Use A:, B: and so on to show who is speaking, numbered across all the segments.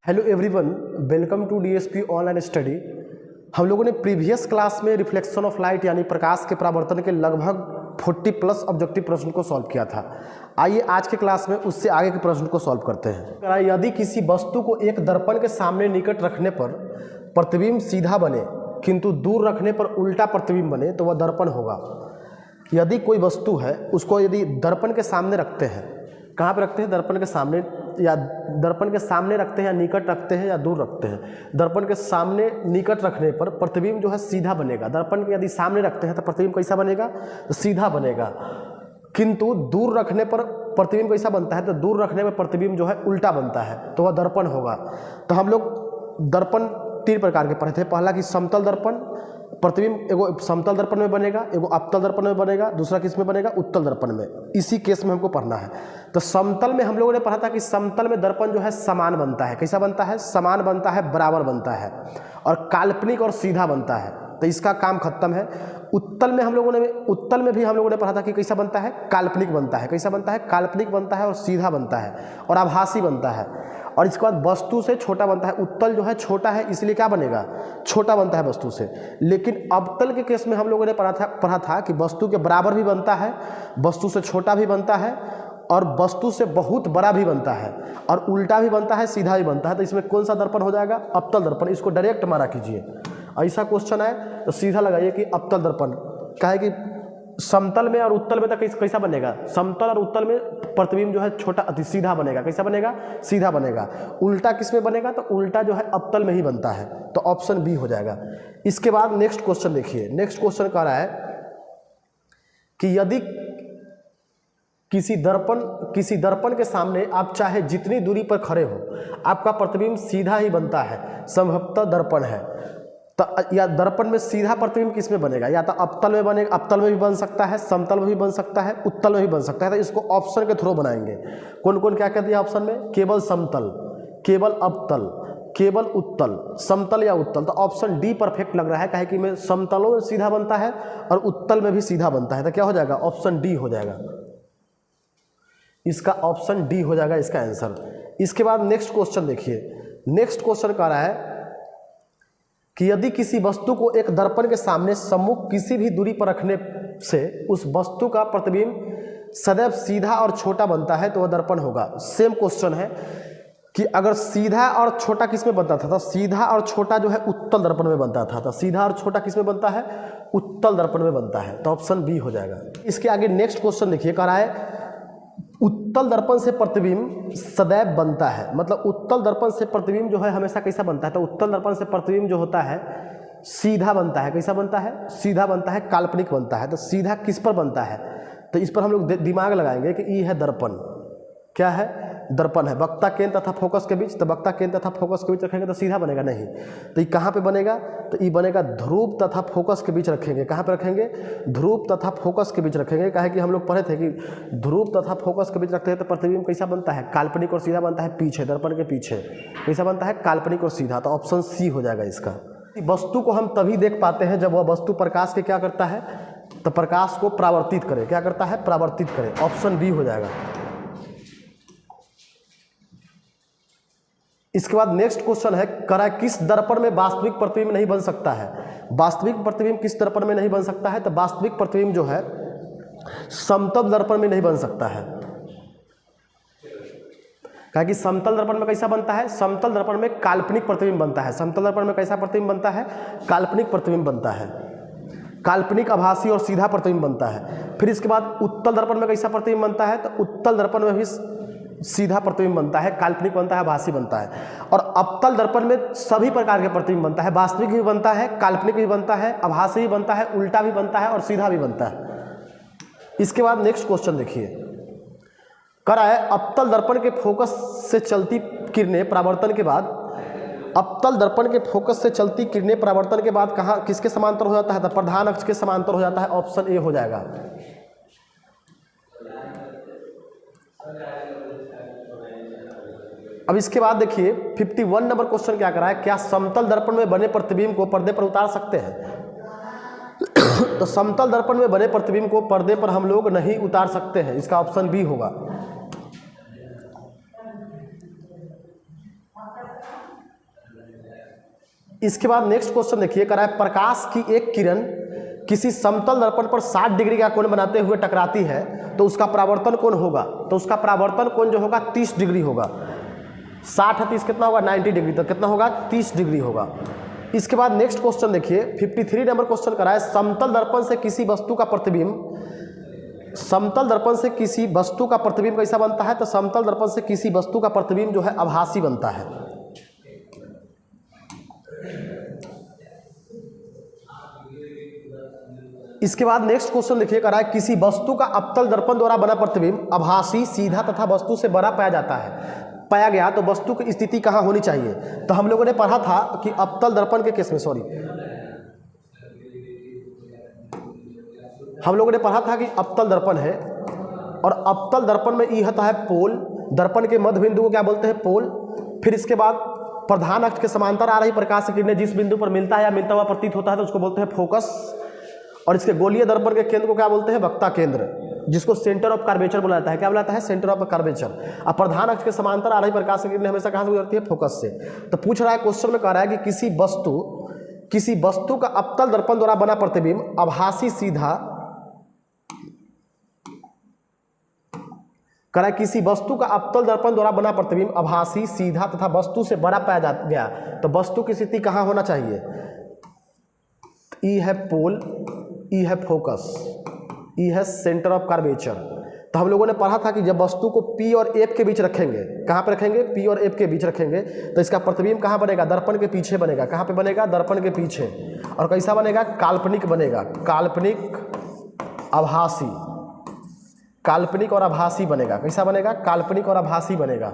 A: Hello everyone, welcome to DSP online study. हम लोगों ने प्रीवियस क्लास में रिफ्लेक्शन ऑफ लाइट यानी प्रकाश के परावर्तन के लगभग 40+ ऑब्जेक्टिव प्रश्न को सॉल्व किया था। आइए आज के क्लास में उससे आगे के प्रश्न को सॉल्व करते हैं। यदि किसी वस्तु को एक दर्पण के सामने निकट रखने पर प्रतिबिंब सीधा बने किंतु दूर रखने पर उल्टा प्रतिबिंब बने तो वह दर्पण होगा। यदि कोई वस्तु है उसको यदि दर्पण के सामने रखते हैं, कहाँ पे रखते हैं? दर्पण के सामने, या दर्पण के सामने रखते हैं या निकट रखते हैं या दूर रखते हैं। दर्पण के सामने निकट रखने पर प्रतिबिंब जो है सीधा बनेगा। दर्पण के यदि सामने रखते हैं तो प्रतिबिंब कैसा बनेगा? तो सीधा बनेगा। किंतु दूर रखने पर प्रतिबिंब कैसा बनता है? तो दूर रखने पर प्रतिबिंब जो है उल्टा बनता है, तो वह दर्पण होगा। तो हम लोग दर्पण 3 प्रकार के पढ़े थे। पहला कि समतल दर्पण, प्रतिबिंब एगो समतल दर्पण में बनेगा, एगो अवतल दर्पण में बनेगा, दूसरा किस में बनेगा? उत्तल दर्पण में। इसी केस में हमको पढ़ना है। तो समतल में हम लोगों ने पढ़ा था कि समतल में दर्पण जो है समान बनता है। कैसा बनता है? समान बनता है, बराबर बनता है, और काल्पनिक और सीधा बनता है। तो इसका काम खत्म है। उत्तल में भी हम लोगों ने पढ़ा था कि कैसा बनता है? काल्पनिक बनता है। कैसा बनता है? काल्पनिक बनता है और सीधा बनता है और आभासी बनता है। और इसके बाद वस्तु से छोटा बनता है। उत्तल जो है छोटा है, इसलिए क्या बनेगा? छोटा बनता है वस्तु से। लेकिन अवतल के केस में हम लोगों ने पढ़ा था कि वस्तु के बराबर भी बनता है, वस्तु से छोटा भी बनता है, और वस्तु से बहुत बड़ा भी बनता है, और उल्टा भी बनता है, सीधा भी बनता है। तो इसमें कौन सा दर्पण हो जाएगा? अवतल दर्पण। इसको डायरेक्ट मारा कीजिए। ऐसा क्वेश्चन है तो सीधा लगाइए कि अवतल दर्पण। क्या है कि समतल में और उत्तल में तो कैसा बनेगा? समतल और उत्तल में प्रतिबिंब जो है छोटा अति सीधा बनेगा। कैसा बनेगा? सीधा बनेगा। उल्टा किस में बनेगा? तो उल्टा जो है अवतल में ही बनता है। तो ऑप्शन बी हो जाएगा। इसके बाद नेक्स्ट क्वेश्चन देखिए। नेक्स्ट क्वेश्चन कह रहा है कि यदि किसी दर्पण के सामने आप चाहे जितनी दूरी पर खड़े हो, आपका प्रतिबिंब सीधा ही बनता है, संभवतः दर्पण है। तो या दर्पण में सीधा प्रतिबिंब किस में बनेगा? या तो अवतल में बनेगा, अवतल में भी बन सकता है, समतल में भी बन सकता है, उत्तल में भी बन सकता है। तो इसको ऑप्शन के थ्रू बनाएंगे। कौन कौन क्या कहते हैं ऑप्शन में? केवल समतल, केवल अवतल, केवल उत्तल, समतल या उत्तल। तो ऑप्शन डी परफेक्ट लग रहा है। काहे कि में समतलों में सीधा बनता है और उत्तल में भी सीधा बनता है। तो क्या हो जाएगा? ऑप्शन डी हो जाएगा। इसका ऑप्शन डी हो जाएगा इसका आंसर। इसके बाद नेक्स्ट क्वेश्चन देखिए। नेक्स्ट क्वेश्चन कह रहा है कि यदि किसी वस्तु को एक दर्पण के सामने सम्मुख किसी भी दूरी पर रखने से उस वस्तु का प्रतिबिंब सदैव सीधा और छोटा बनता है तो वह दर्पण होगा। सेम क्वेश्चन है कि अगर सीधा और छोटा किस में बनता था? तो सीधा और छोटा जो है उत्तल दर्पण में बनता था। तो सीधा और छोटा किस में बनता है? उत्तल दर्पण में बनता है। तो ऑप्शन बी हो जाएगा। इसके आगे नेक्स्ट क्वेश्चन देखिए। कह रहा है उत्तल दर्पण से प्रतिबिंब सदैव बनता है। मतलब उत्तल दर्पण से प्रतिबिंब जो है हमेशा कैसा बनता है? तो उत्तल दर्पण से प्रतिबिंब जो होता है सीधा बनता है। कैसा बनता है? सीधा बनता है, काल्पनिक बनता है। तो सीधा किस पर बनता है? तो इस पर हम लोग दिमाग लगाएंगे कि ये है दर्पण। क्या है? दर्पण है। वक्ता केंद्र तथा फोकस के बीच। तो वक्ता केंद्र तथा फोकस के बीच रखेंगे तो सीधा बनेगा? नहीं। तो ये कहाँ पे बनेगा? तो ये बनेगा ध्रुव तथा फोकस के बीच रखेंगे। कहाँ पे रखेंगे? ध्रुव तथा फोकस के बीच रखेंगे। कहे कि हम लोग पढ़े थे कि ध्रुव तथा फोकस के बीच रखते हैं तो प्रतिबिंब कैसा बनता है? काल्पनिक और सीधा बनता है। पीछे, दर्पण के पीछे कैसा बनता है? काल्पनिक और सीधा। तो ऑप्शन सी हो जाएगा इसका। वस्तु को हम तभी देख पाते हैं जब वह वस्तु प्रकाश के क्या करता है? तो प्रकाश को परावर्तित करे। क्या करता है? परावर्तित करे। ऑप्शन बी हो जाएगा। इसके बाद नेक्स्ट क्वेश्चन है, करा किस दर्पण में वास्तविक प्रतिबिंब नहीं बन सकता है? वास्तविक प्रतिबिंब किस दर्पण में नहीं बन सकता है? तो वास्तविक प्रतिबिंब जो है समतल दर्पण में नहीं बन सकता है। कहा कि समतल दर्पण में कैसा बनता है? समतल दर्पण में काल्पनिक प्रतिबिंब बनता है। समतल दर्पण में कैसा प्रतिबिंब बनता है? काल्पनिक प्रतिबिंब बनता है। काल्पनिक, आभासी और सीधा प्रतिबिंब बनता है। फिर इसके बाद उत्तल दर्पण में कैसा प्रतिबिंब बनता है? तो उत्तल दर्पण में भी सीधा प्रतिबिंब बनता है, काल्पनिक बनता है, आभासी बनता है। और अवतल दर्पण में सभी प्रकार के प्रतिबिंब बनता है। वास्तविक भी बनता है, काल्पनिक भी बनता है, आभासी भी बनता है, उल्टा भी बनता है और सीधा भी बनता है। इसके बाद नेक्स्ट क्वेश्चन देखिए। कह रहा है अवतल दर्पण के फोकस से चलती किरणें परावर्तन के बाद, अवतल दर्पण के फोकस से चलती किरणें परावर्तन के बाद कहाँ किसके समांतर हो जाता है? तो प्रधान अक्ष के समांतर हो जाता है। ऑप्शन ए हो जाएगा। अब इसके बाद देखिए 51 नंबर क्वेश्चन क्या कर रहा है? क्या समतल दर्पण में बने प्रतिबिंब को पर्दे पर उतार सकते हैं? तो समतल दर्पण में बने प्रतिबिंब को पर्दे पर हम लोग नहीं उतार सकते हैं। इसका ऑप्शन बी होगा। इसके बाद नेक्स्ट क्वेश्चन देखिए, करा है प्रकाश की एक किरण किसी समतल दर्पण पर 60 डिग्री का कोण बनाते हुए टकराती है तो उसका परावर्तन कोण होगा, तो उसका परावर्तन कोण जो होगा 30 डिग्री होगा। 60 है 30 कितना होगा 90 डिग्री, तो कितना होगा 30 डिग्री होगा। इसके बाद नेक्स्ट क्वेश्चन देखिए 53 नंबर क्वेश्चन करा है, समतल दर्पण से किसी वस्तु का प्रतिबिंब, समतल दर्पण से किसी वस्तु का प्रतिबिंब कैसा बनता है, तो समतल दर्पण से किसी वस्तु का प्रतिबिंब जो है आभासी बनता है। इसके बाद नेक्स्ट क्वेश्चन देखिए करा है, किसी वस्तु का अवतल दर्पण द्वारा बना प्रतिबिंब आभासी, सीधा तथा वस्तु से बड़ा पाया जाता है, पाया गया तो वस्तु की स्थिति कहाँ होनी चाहिए। तो हम लोगों ने पढ़ा था कि अवतल दर्पण के केस में, हम लोगों ने पढ़ा था कि अवतल दर्पण है और अवतल दर्पण में ई होता है पोल, दर्पण के मध्य बिंदु को क्या बोलते हैं पोल। फिर इसके बाद प्रधान अक्ष के समांतर आ रही प्रकाश की किरणें जिस बिंदु पर मिलता है या मिलता हुआ प्रतीत होता है तो उसको बोलते हैं फोकस। और इसके गोलीय दर्पण के केंद्र को क्या बोलते हैं वक्ता केंद्र, जिसको सेंटर ऑफ कर्वेचर बोला जाता है। क्या बोला जाता है सेंटर ऑफ कर्वेचर। अब प्रधान अक्ष के समांतर आ रही प्रकाश की किरणें हमेशा कहाँ से गुजरती है फोकस से। तो पूछ रहा है क्वेश्चन में कह रहा है कि किसी वस्तु का अवतल दर्पण द्वारा बना प्रतिबिंब आभासी सीधा, कह रहा है किसी वस्तु का अवतल दर्पण द्वारा बना प्रतिबिंब आभासी, सीधा तथा वस्तु से बड़ा पाया गया तो वस्तु की स्थिति कहाँ होना चाहिए। ई है पोल, ई है फोकस, ई है सेंटर ऑफ कर्वेचर। तो हम लोगों ने पढ़ा था कि जब वस्तु को P और F के बीच रखेंगे, कहाँ पे रखेंगे P और F के बीच रखेंगे तो इसका प्रतिबिंब कहाँ बनेगा दर्पण के पीछे बनेगा। कहाँ पे बनेगा दर्पण के पीछे। और कैसा बनेगा काल्पनिक बनेगा, काल्पनिक आभासी, काल्पनिक और आभासी बनेगा। कैसा बनेगा काल्पनिक और आभासी बनेगा।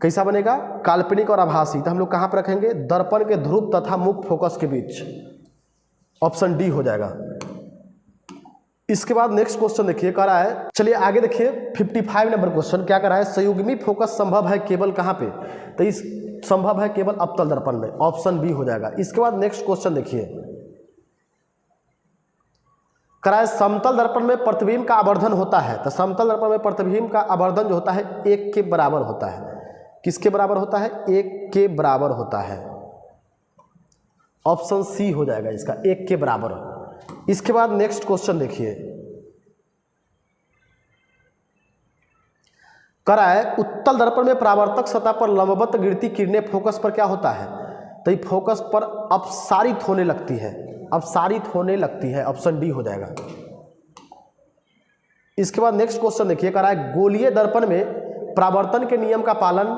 A: कैसा बनेगा काल्पनिक और आभासी। तो हम लोग कहाँ पर रखेंगे दर्पण के ध्रुव तथा मुख्य फोकस के बीच, ऑप्शन डी हो जाएगा। इसके बाद नेक्स्ट क्वेश्चन देखिए कह रहा है, चलिए आगे देखिए 55 नंबर क्वेश्चन क्या कर रहा है, संयुग्मी फोकस संभव है केवल कहाँ पे, तो इस संभव है केवल अवतल दर्पण में, ऑप्शन बी हो जाएगा। इसके बाद नेक्स्ट क्वेश्चन देखिए कह रहा है समतल दर्पण में प्रतिबिंब का आवर्धन होता है, तो समतल दर्पण में प्रतिबिंब का आवर्धन जो होता है 1 के बराबर होता है। किसके बराबर होता है 1 के बराबर होता है, ऑप्शन सी हो जाएगा इसका 1 के बराबर। इसके बाद नेक्स्ट क्वेश्चन देखिए कह रहा है उत्तल दर्पण में परावर्तक सतह पर लंबवत गिरती किरणें फोकस पर क्या होता है, तो ये फोकस पर अपसारित होने लगती है, अपसारित होने लगती है, ऑप्शन डी हो जाएगा। इसके बाद नेक्स्ट क्वेश्चन देखिए कह रहा है गोलीय दर्पण में परावर्तन के नियम का पालन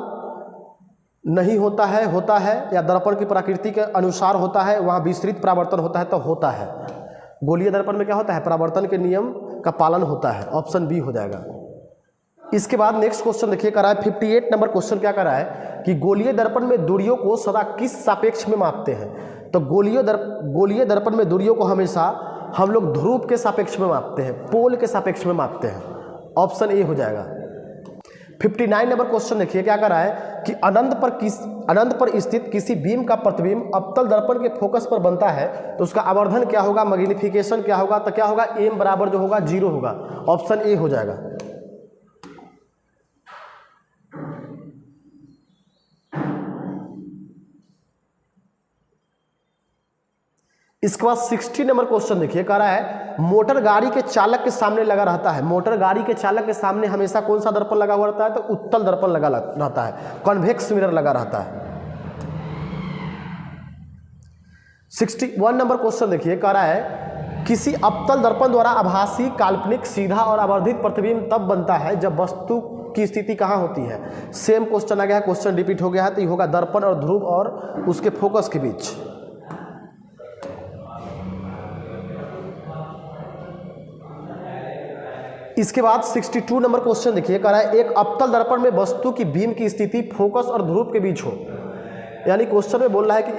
A: नहीं होता है या दर्पण की प्रकृति के अनुसार होता है, वहां विस्तृत परावर्तन होता है तो होता है। गोलीय दर्पण में क्या होता है परावर्तन के नियम का पालन होता है, ऑप्शन बी हो जाएगा। इसके बाद नेक्स्ट क्वेश्चन देखिए कह रहा है 58 नंबर क्वेश्चन क्या कर रहा है कि गोलीय दर्पण में दूरियों को सदा किस सापेक्ष में मापते हैं, तो गोलीय दर्पण में दूरियों को हमेशा हम लोग ध्रुव के सापेक्ष में मापते हैं, पोल के सापेक्ष में मापते हैं, ऑप्शन ए हो जाएगा। 59 नंबर क्वेश्चन देखिए क्या कर रहा है कि अनंत पर स्थित किसी बीम का प्रतिबिंब अवतल दर्पण के फोकस पर बनता है तो उसका आवर्धन क्या होगा, मैग्नीफिकेशन क्या होगा, तो क्या होगा एम बराबर जो होगा 0 होगा, ऑप्शन ए हो जाएगा। इसके बाद 60 नंबर क्वेश्चन देखिए कह रहा है मोटर गाड़ी के चालक के सामने लगा रहता है, मोटर गाड़ी के चालक के सामने हमेशा कौन सा दर्पण लगा हुआ रहता है, तो उत्तल दर्पण लगा रहता है, कॉन्वेक्स मिरर लगा रहता है। 61 नंबर क्वेश्चन देखिए कह रहा है किसी अवतल दर्पण द्वारा आभासी, काल्पनिक, सीधा और आवर्धित प्रतिबिंब तब बनता है जब वस्तु की स्थिति कहाँ होती है। सेम क्वेश्चन आ गया है, क्वेश्चन रिपीट हो गया है, तो ये होगा दर्पण और ध्रुव और उसके फोकस के बीच। इसके बाद 62 नंबर क्वेश्चन देखिए कह रहा है एक अवतल दर्पण में वस्तु की बीम की स्थिति फोकस और ध्रुव के बीच हो, यानी क्वेश्चन में बोल रहा है कि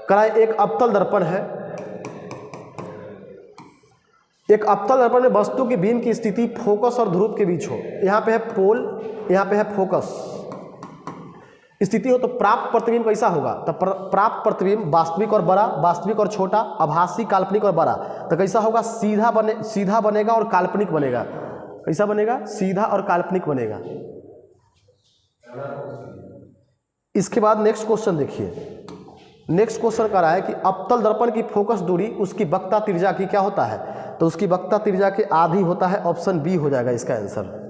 A: कह रहा है एक अवतल दर्पण है, एक अवतल दर्पण में वस्तु की बीम की स्थिति फोकस और ध्रुव के बीच हो, यहाँ पे है पोल, यहाँ पे है फोकस स्थिति हो, तो प्राप्त प्रतिबिंब कैसा होगा, तो प्राप्त प्रतिबिंब वास्तविक और बड़ा, वास्तविक और छोटा, आभासी, काल्पनिक और बड़ा, तो कैसा होगा सीधा बनेगा और काल्पनिक बनेगा, कैसा बनेगा, सीधा और काल्पनिक बनेगा। इसके बाद नेक्स्ट क्वेश्चन देखिए, नेक्स्ट क्वेश्चन कह रहा है कि अवतल दर्पण की फोकस दूरी उसकी वक्रता त्रिज्या की क्या होता है, तो उसकी वक्रता त्रिज्या के आधी होता है, ऑप्शन बी हो जाएगा इसका आंसर।